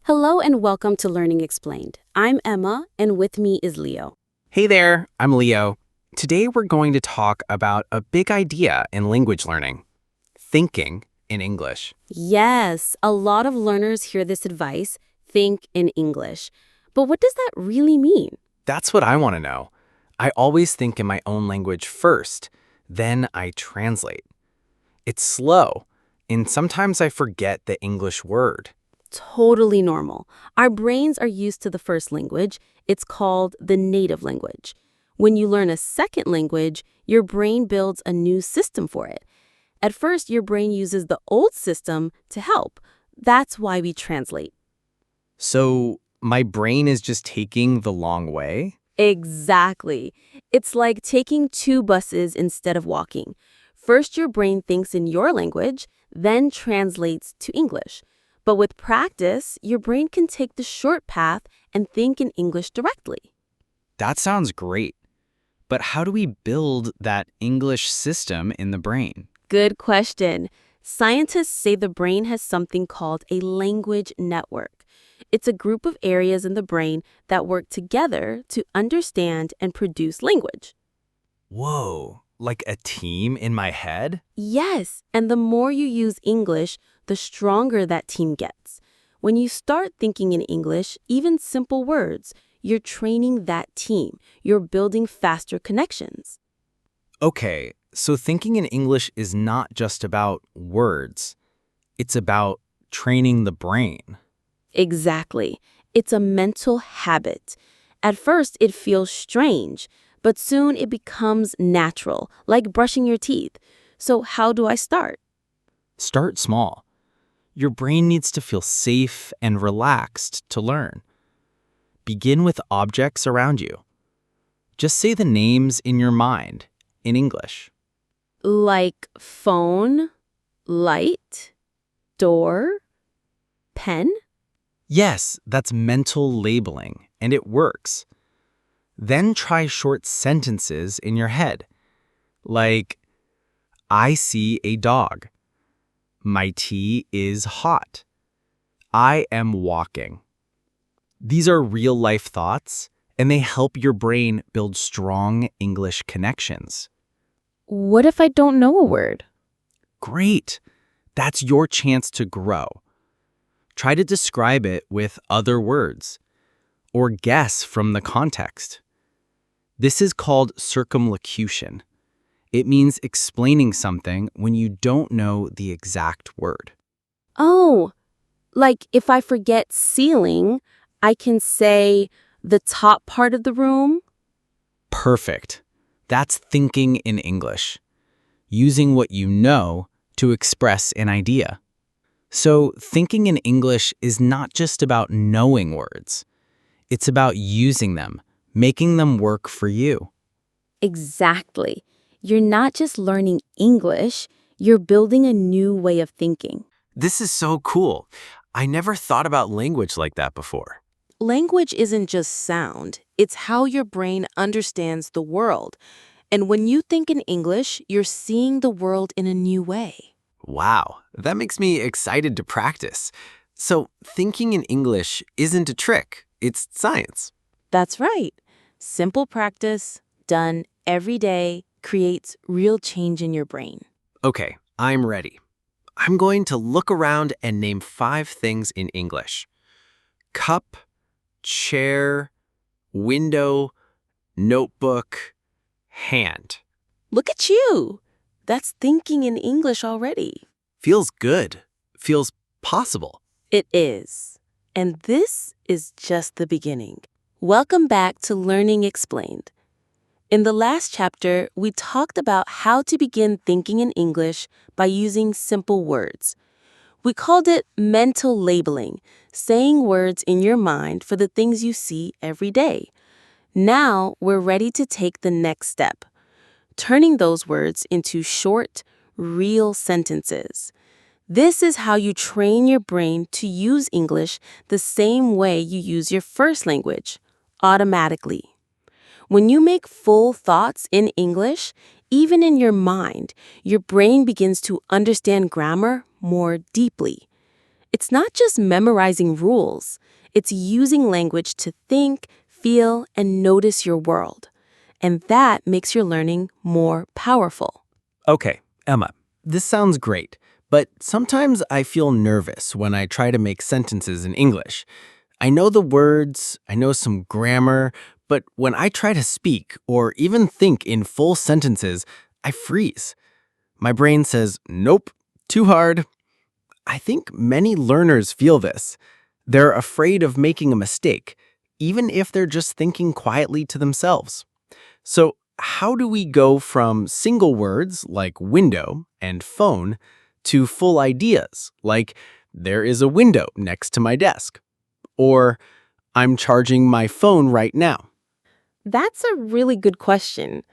Hello and welcome to Learning Explained. I'm Emma, and with me is Leo. Hey there, I'm Leo. Today we're going to talk about a big idea in language learning, thinking in English. Yes, a lot of learners hear this advice, think in English. But what does that really mean? That's what I want to know. I always think in my own language first, then I translate. It's slow, and sometimes I forget the English word. Totally normal. Our brains are used to the first language. It's called the native language. When you learn a second language, your brain builds a new system for it. At first, your brain uses the old system to help. That's why we translate. So my brain is just taking the long way? Exactly. It's like taking two buses instead of walking. First, your brain thinks in your language, then translates to English. But with practice, your brain can take the short path and think in English directly. That sounds great. But how do we build that English system in the brain? Good question. Scientists say the brain has something called a language network. It's a group of areas in the brain that work together to understand and produce language. Whoa, like a team in my head? Yes, and the more you use English, the stronger that team gets. When you start thinking in English, even simple words, you're training that team. You're building faster connections. Okay, so thinking in English is not just about words. It's about training the brain. Exactly. It's a mental habit. At first, it feels strange, but soon it becomes natural, like brushing your teeth. So how do I start? Start small. Your brain needs to feel safe and relaxed to learn. Begin with objects around you. Just say the names in your mind in English. Like phone, light, door, pen? Yes, that's mental labeling, and it works. Then try short sentences in your head, like, I see a dog. My tea is hot. I am walking. These are real-life thoughts, and they help your brain build strong English connections. What if I don't know a word? Great! That's your chance to grow. Try to describe it with other words, or guess from the context. This is called circumlocution. It means explaining something when you don't know the exact word. Oh, like if I forget ceiling, I can say the top part of the room? Perfect. That's thinking in English, using what you know to express an idea. So thinking in English is not just about knowing words. It's about using them, making them work for you. Exactly. You're not just learning English, you're building a new way of thinking. This is so cool. I never thought about language like that before. Language isn't just sound, it's how your brain understands the world. And when you think in English, you're seeing the world in a new way. Wow, that makes me excited to practice. So thinking in English isn't a trick, it's science. That's right. Simple practice, done every day, creates real change in your brain. Okay, I'm ready. I'm going to look around and name 5 things in English. Cup, chair, window, notebook, hand. Look at you! That's thinking in English already. Feels good. Feels possible. It is. And this is just the beginning. Welcome back to Learning Explained. In the last chapter, we talked about how to begin thinking in English by using simple words. We called it mental labeling, saying words in your mind for the things you see every day. Now we're ready to take the next step, turning those words into short, real sentences. This is how you train your brain to use English the same way you use your first language, automatically. When you make full thoughts in English, even in your mind, your brain begins to understand grammar more deeply. It's not just memorizing rules, it's using language to think, feel, and notice your world. And that makes your learning more powerful. Okay, Emma, this sounds great, but sometimes I feel nervous when I try to make sentences in English. I know the words, I know some grammar, but when I try to speak or even think in full sentences, I freeze. My brain says, nope, too hard. I think many learners feel this. They're afraid of making a mistake, even if they're just thinking quietly to themselves. So, how do we go from single words like window and phone to full ideas like there is a window next to my desk? Or I'm charging my phone right now? That's a really good question.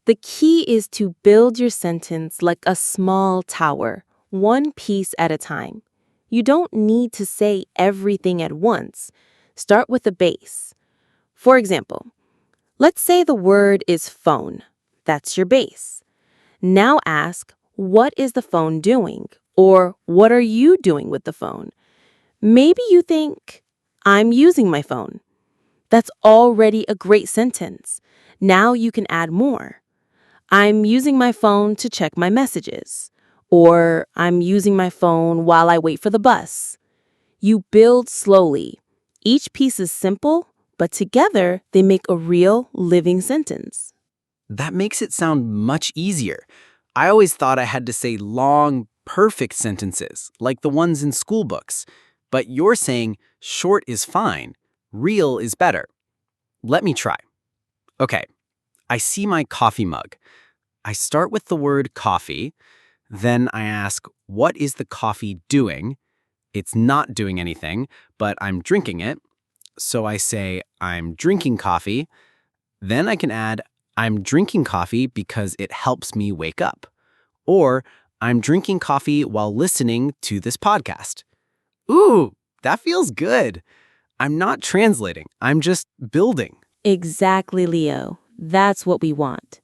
The key is to build your sentence like a small tower, one piece at a time. You don't need to say everything at once. Start with the base. For example, let's say the word is phone. That's your base. Now ask, what is the phone doing? Or what are you doing with the phone? Maybe you think, I'm using my phone. That's already a great sentence. Now you can add more. I'm using my phone to check my messages. Or I'm using my phone while I wait for the bus. You build slowly. Each piece is simple, but together they make a real living sentence. That makes it sound much easier. I always thought I had to say long, perfect sentences, like the ones in school books. But you're saying short is fine, real is better. Let me try. Okay, I see my coffee mug. I start with the word coffee. Then I ask, what is the coffee doing? It's not doing anything, but I'm drinking it. So I say, I'm drinking coffee. Then I can add, I'm drinking coffee because it helps me wake up. Or, I'm drinking coffee while listening to this podcast. Ooh, that feels good. I'm not translating, I'm just building. Exactly, Leo. That's what we want.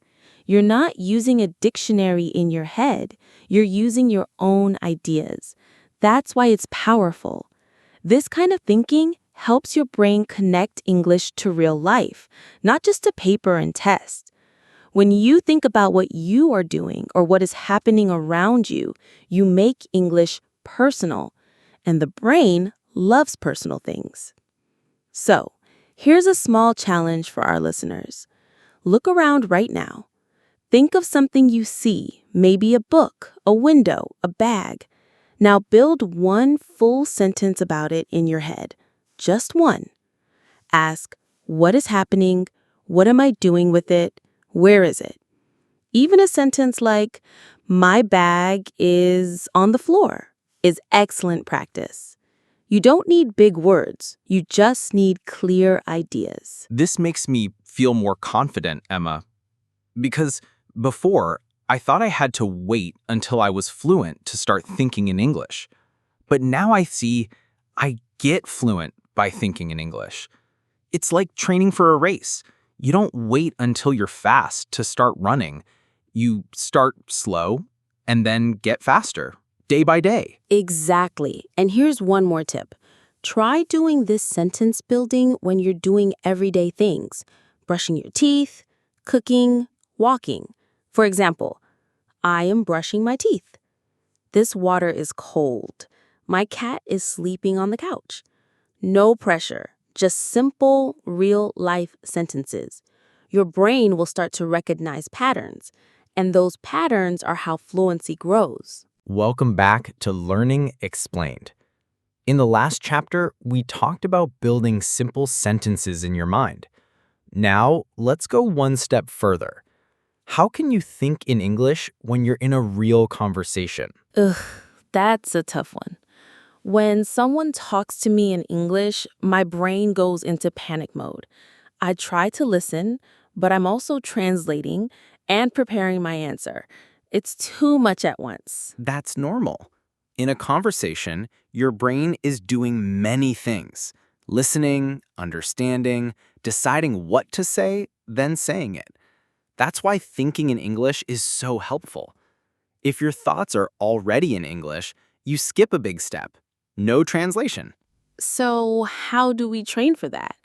You're not using a dictionary in your head. You're using your own ideas. That's why it's powerful. This kind of thinking helps your brain connect English to real life, not just to paper and tests. When you think about what you are doing or what is happening around you, you make English personal, and the brain loves personal things. So, here's a small challenge for our listeners. Look around right now. Think of something you see, maybe a book, a window, a bag. Now build one full sentence about it in your head. Just one. Ask, what is happening? What am I doing with it? Where is it? Even a sentence like, my bag is on the floor, is excellent practice. You don't need big words. You just need clear ideas. This makes me feel more confident, Emma. Because before, I thought I had to wait until I was fluent to start thinking in English. But now I see I get fluent by thinking in English. It's like training for a race. You don't wait until you're fast to start running. You start slow and then get faster, day by day. Exactly. And here's one more tip. Try doing this sentence building when you're doing everyday things. Brushing your teeth, cooking, walking. For example, I am brushing my teeth. This water is cold. My cat is sleeping on the couch. No pressure, just simple, real-life sentences. Your brain will start to recognize patterns, and those patterns are how fluency grows. Welcome back to Learning Explained. In the last chapter, we talked about building simple sentences in your mind. Now, let's go one step further. How can you think in English when you're in a real conversation? Ugh, that's a tough one. When someone talks to me in English, my brain goes into panic mode. I try to listen, but I'm also translating and preparing my answer. It's too much at once. That's normal. In a conversation, your brain is doing many things: listening, understanding, deciding what to say, then saying it. That's why thinking in English is so helpful. If your thoughts are already in English, you skip a big step. No translation. So, how do we train for that?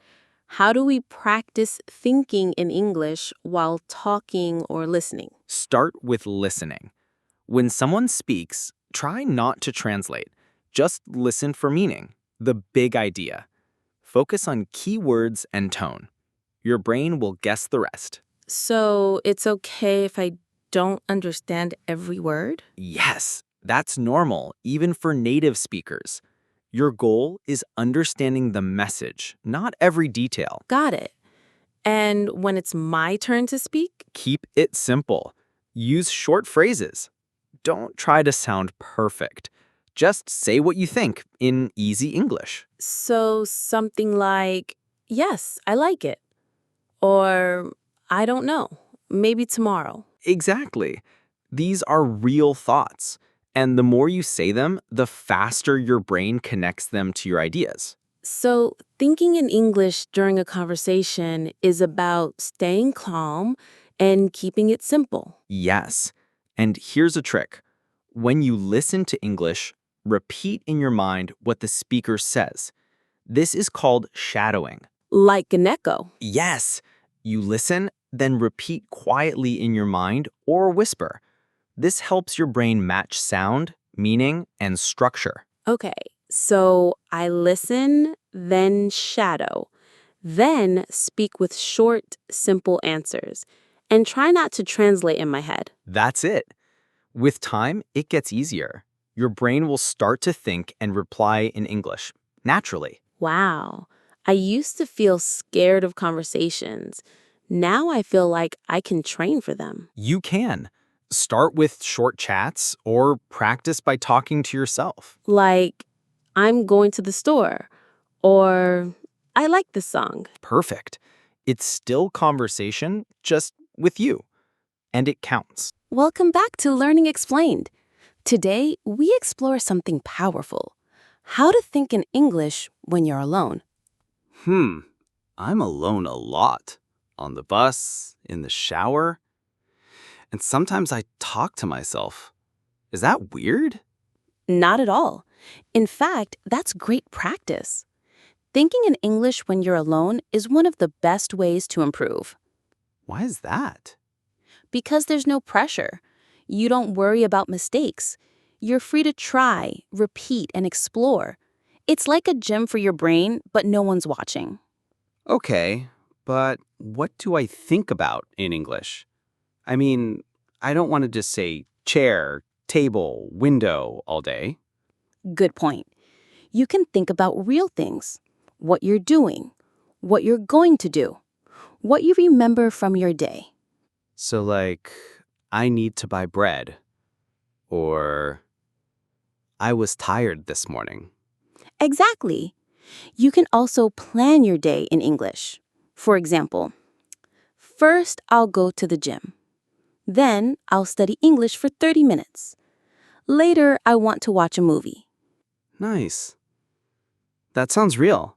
How do we practice thinking in English while talking or listening? Start with listening. When someone speaks, try not to translate. Just listen for meaning, the big idea. Focus on key words and tone. Your brain will guess the rest. So, it's okay if I don't understand every word? Yes, that's normal, even for native speakers. Your goal is understanding the message, not every detail. Got it. And when it's my turn to speak? Keep it simple. Use short phrases. Don't try to sound perfect. Just say what you think in easy English. So, something like, yes, I like it. Or, I don't know, maybe tomorrow. Exactly. These are real thoughts. And the more you say them, the faster your brain connects them to your ideas. So, thinking in English during a conversation is about staying calm and keeping it simple. Yes. And here's a trick. When you listen to English, repeat in your mind what the speaker says. This is called shadowing. Like an echo. Yes. You listen, then repeat quietly in your mind or whisper. This helps your brain match sound, meaning, and structure. Okay, so I listen, then shadow, then speak with short, simple answers, and try not to translate in my head. That's it. With time, it gets easier. Your brain will start to think and reply in English, naturally. Wow, I used to feel scared of conversations. Now I feel like I can train for them. You can. Start with short chats or practice by talking to yourself. Like, I'm going to the store, or I like this song. Perfect. It's still conversation, just with you. And it counts. Welcome back to Learning Explained. Today, we explore something powerful: how to think in English when you're alone. I'm alone a lot. On the bus, in the shower, and sometimes I talk to myself. Is that weird? Not at all. In fact, that's great practice. Thinking in English when you're alone is one of the best ways to improve. Why is that? Because there's no pressure. You don't worry about mistakes. You're free to try, repeat, and explore. It's like a gym for your brain, but no one's watching. Okay, but what do I think about in English? I mean, I don't want to just say chair, table, window all day. Good point. You can think about real things: what you're doing, what you're going to do, what you remember from your day. So, like, I need to buy bread, or I was tired this morning. Exactly. You can also plan your day in English. For example, first I'll go to the gym. Then I'll study English for 30 minutes. Later, I want to watch a movie. Nice. That sounds real.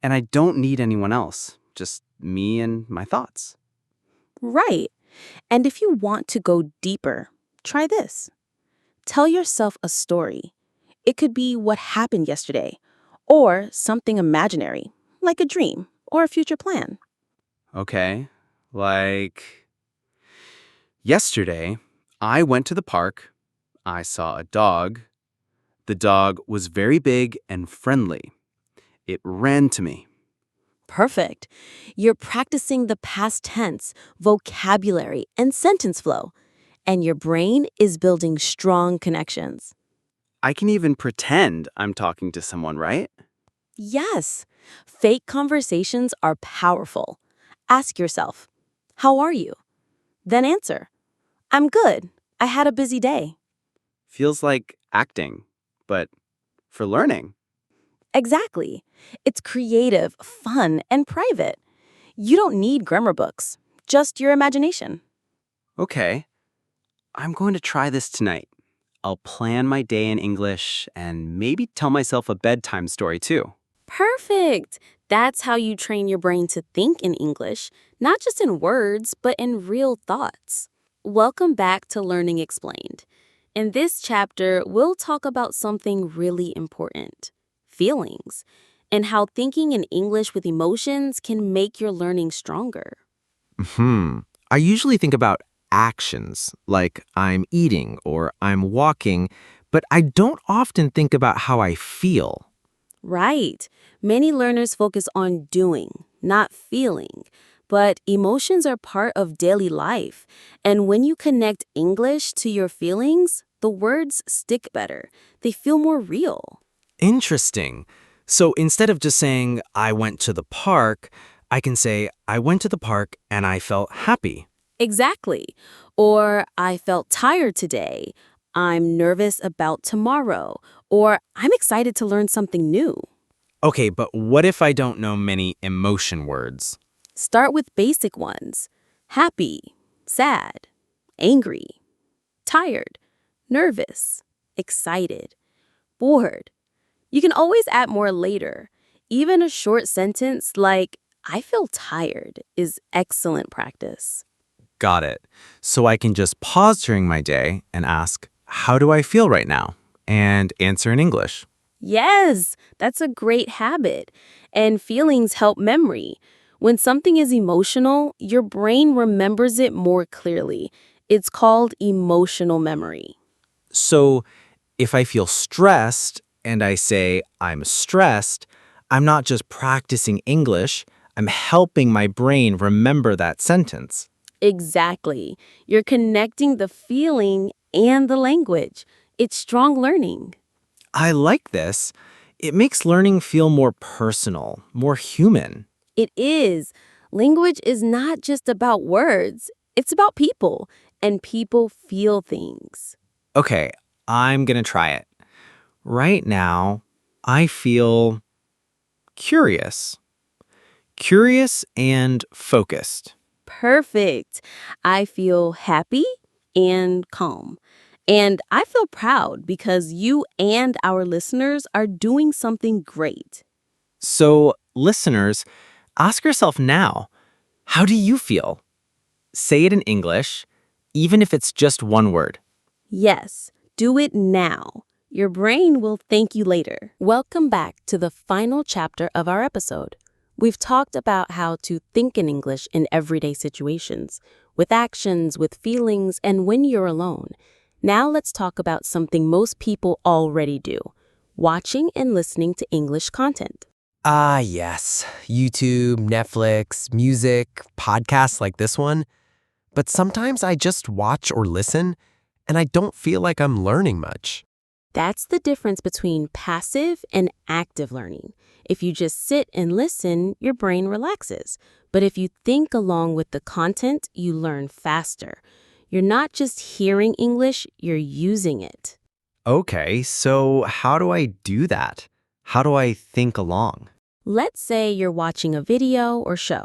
And I don't need anyone else, just me and my thoughts. Right. And if you want to go deeper, try this. Tell yourself a story. It could be what happened yesterday, or something imaginary, like a dream or a future plan. Okay, like yesterday, I went to the park. I saw a dog. The dog was very big and friendly. It ran to me. Perfect. You're practicing the past tense, vocabulary, and sentence flow, and your brain is building strong connections. I can even pretend I'm talking to someone, right? Yes, fake conversations are powerful. Ask yourself, how are you? Then answer, I'm good. I had a busy day. Feels like acting, but for learning. Exactly. It's creative, fun, and private. You don't need grammar books, just your imagination. Okay, I'm going to try this tonight. I'll plan my day in English and maybe tell myself a bedtime story too. Perfect. That's how you train your brain to think in English, not just in words, but in real thoughts. Welcome back to Learning Explained. In this chapter, we'll talk about something really important: feelings, and how thinking in English with emotions can make your learning stronger. Hmm. I usually think about actions, like I'm eating or I'm walking, but I don't often think about how I feel. Right. Many learners focus on doing, not feeling. But emotions are part of daily life. And when you connect English to your feelings, the words stick better. They feel more real. Interesting. So instead of just saying, I went to the park, I can say, I went to the park and I felt happy. Exactly. Or I felt tired today. I'm nervous about tomorrow. Or I'm excited to learn something new. Okay, but what if I don't know many emotion words? Start with basic ones: happy, sad, angry, tired, nervous, excited, bored. You can always add more later. Even a short sentence like, I feel tired, is excellent practice. Got it. So I can just pause during my day and ask, how do I feel right now? And answer in English. Yes, that's a great habit. And feelings help memory. When something is emotional, your brain remembers it more clearly. It's called emotional memory. So if I feel stressed and I say I'm stressed, I'm not just practicing English, I'm helping my brain remember that sentence. Exactly. You're connecting the feeling and the language. It's strong learning. I like this. It makes learning feel more personal, more human. It is. Language is not just about words, it's about people, and people feel things. Okay, I'm gonna try it. Right now, I feel curious. Curious and focused. Perfect. I feel happy and calm. And I feel proud because you and our listeners are doing something great. So, listeners, ask yourself now, how do you feel? Say it in English, even if it's just one word. Yes, do it now. Your brain will thank you later. Welcome back to the final chapter of our episode. We've talked about how to think in English in everyday situations, with actions, with feelings, and when you're alone. Now let's talk about something most people already do: watching and listening to English content. Ah, yes. YouTube, Netflix, music, podcasts like this one. But sometimes I just watch or listen, and I don't feel like I'm learning much. That's the difference between passive and active learning. If you just sit and listen, your brain relaxes. But if you think along with the content, you learn faster. You're not just hearing English, you're using it. Okay, so how do I do that? How do I think along? Let's say you're watching a video or show.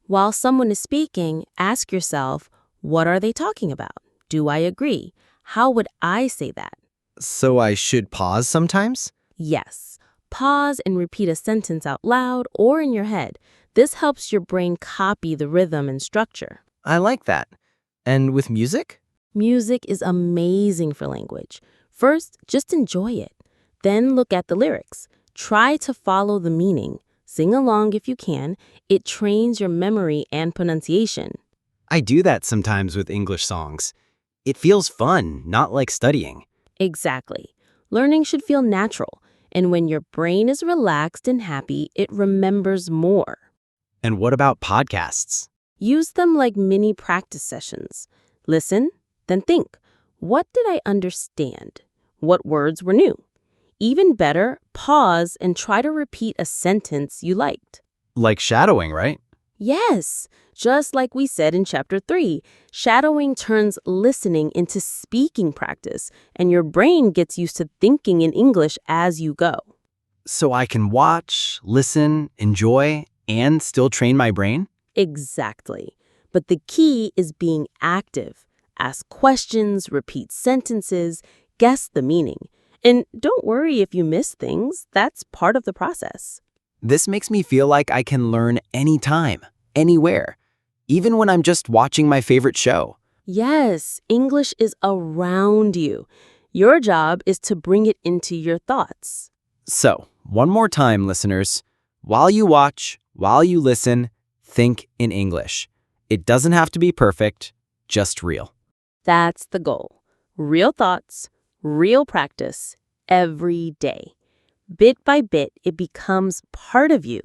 While someone is speaking, ask yourself, what are they talking about? Do I agree? How would I say that? So I should pause sometimes? Yes. Pause and repeat a sentence out loud or in your head. This helps your brain copy the rhythm and structure. I like that. And with music? Music is amazing for language. First, just enjoy it. Then look at the lyrics. Try to follow the meaning. Sing along if you can. It trains your memory and pronunciation. I do that sometimes with English songs. It feels fun, not like studying. Exactly. Learning should feel natural. And when your brain is relaxed and happy, it remembers more. And what about podcasts? Use them like mini practice sessions. Listen, then think. What did I understand? What words were new? Even better, pause and try to repeat a sentence you liked. Like shadowing, right? Yes, just like we said in Chapter 3, shadowing turns listening into speaking practice, and your brain gets used to thinking in English as you go. So I can watch, listen, enjoy, and still train my brain? Exactly. But the key is being active. Ask questions, repeat sentences, guess the meaning. And don't worry if you miss things. That's part of the process. This makes me feel like I can learn anytime, anywhere, even when I'm just watching my favorite show. Yes, English is around you. Your job is to bring it into your thoughts. So, one more time, listeners. While you watch, while you listen, think in English. It doesn't have to be perfect, just real. That's the goal. Real thoughts, real practice, every day. Bit by bit, it becomes part of you.